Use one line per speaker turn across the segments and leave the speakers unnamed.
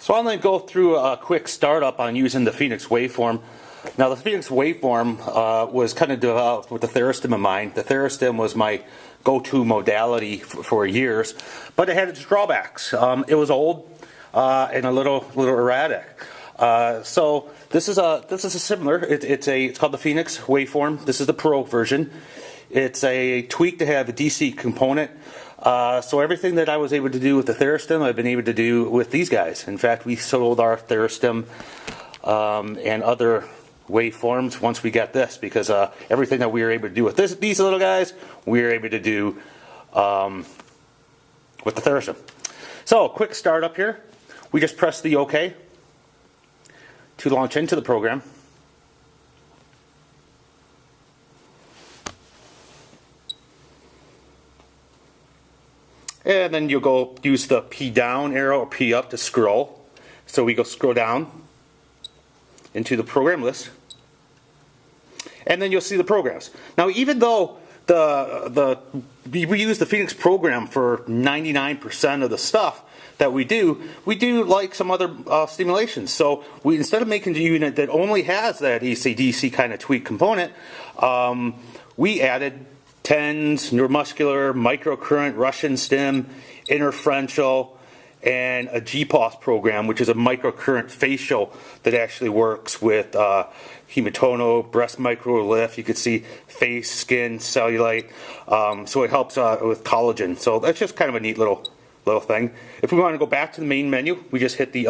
So I'm going to go through a quick startup on using the Phoenix Waveform. Now the Phoenix Waveform was kind of developed with the Therastum in mind. The Therastum was my go-to modality for years, but it had its drawbacks. It was old and a little erratic. So this is a similar. It's called the Phoenix Waveform. This is the Pro version. It's a tweak to have a DC component. So everything that I was able to do with the Therastum, I've been able to do with these guys. In fact, we sold our Therastum and other waveforms once we got this, because everything that we were able to do with these little guys, we were able to do with the Therastum. So, quick startup here. We just press the OK to launch into the program. And then you'll go use the P down arrow or P up to scroll. So we go scroll down into the program list. And then you'll see the programs. Now even though we use the Phoenix program for 99% of the stuff that we do like some other stimulations. So instead of making a unit that only has that AC/DC kind of tweak component, we added TENS, Neuromuscular, microcurrent, Russian stim, interferential, and a GPOS program, which is a microcurrent facial that actually works with hematono, breast microlift. You can see face, skin, cellulite. So it helps with collagen. So that's just kind of a neat little thing. If we want to go back to the main menu, we just hit the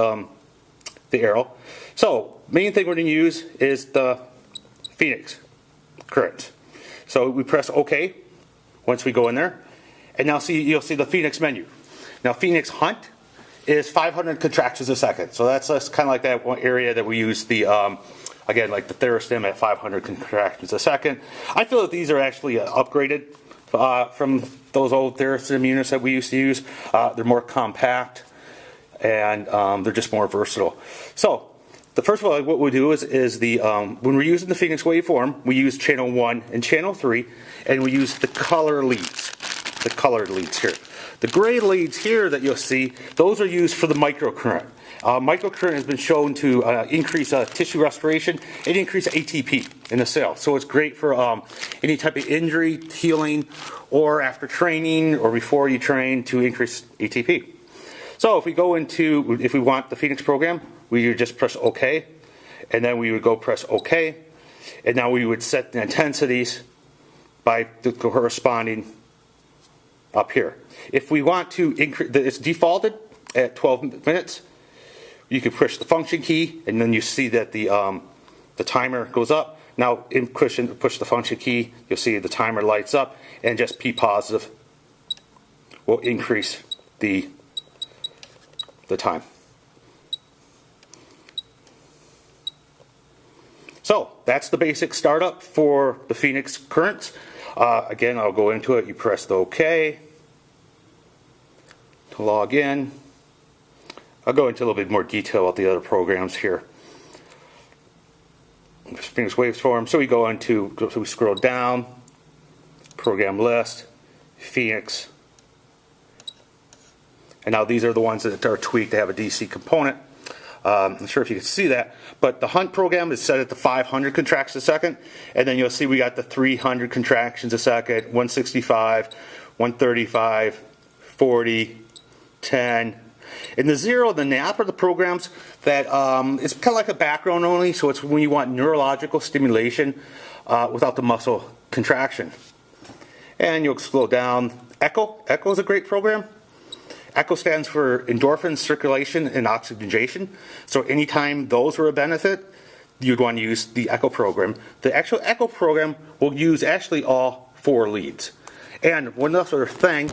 arrow. So main thing we're going to use is the Phoenix current. So we press OK once we go in there, and now you'll see the Phoenix menu. Now Phoenix Hunt is 500 contractions a second. So that's kind of like that one area that we use the again, like the Therastum at 500 contractions a second. I feel that these are actually upgraded from those old Therastum units that we used to use. They're more compact and they're just more versatile. So the first of all, what we'll do is when we're using the Phoenix Waveform, we use channel 1 and channel 3, and we use the color leads, the colored leads here. The gray leads here that you'll see, those are used for the microcurrent. Microcurrent has been shown to increase tissue restoration and increase ATP in the cell. So it's great for any type of injury, healing, or after training, or before you train to increase ATP. So if we want the Phoenix program, we would just press OK, and then we would go press OK, and now we would set the intensities by the corresponding up here. If we want to increase, it's defaulted at 12 minutes. You can push the function key, and then you see that the timer goes up. Now, push the function key, you'll see the timer lights up, and just P positive will increase the time. So that's the basic startup for the Phoenix currents. Again, I'll go into it. You press the OK to log in. I'll go into a little bit more detail about the other programs here. Phoenix Waveform. So we scroll down, program list, Phoenix. And now these are the ones that are tweaked to have a DC component. I'm not sure if you can see that, but the Hunt program is set at the 500 contractions a second, and then you'll see we got the 300 contractions a second, 165, 135, 40, 10. And the 0, the nap, are the programs that it's kind of like a background only, so it's when you want neurological stimulation without the muscle contraction. And you'll scroll down. Echo is a great program. ECHO stands for endorphin, circulation, and oxygenation. So anytime those are a benefit, you'd want to use the ECHO program. The actual ECHO program will use actually all 4 leads. And one other thing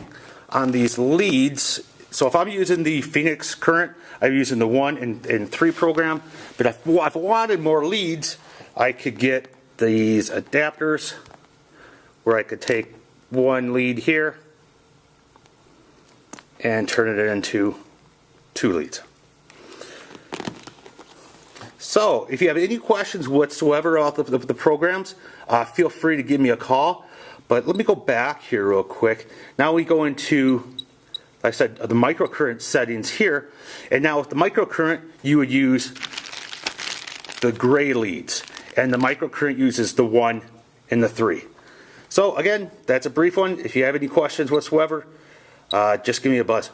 on these leads, so if I'm using the Phoenix current, I'm using the 1 and 3 program, but if I wanted more leads, I could get these adapters where I could take 1 lead here and turn it into 2 leads. So if you have any questions whatsoever about the programs, feel free to give me a call. But let me go back here real quick. Now we go into I said the microcurrent settings here. And now with the microcurrent, you would use the gray leads. And the microcurrent uses the 1 and the 3. So again, that's a brief one. If you have any questions whatsoever, just give me a buzz.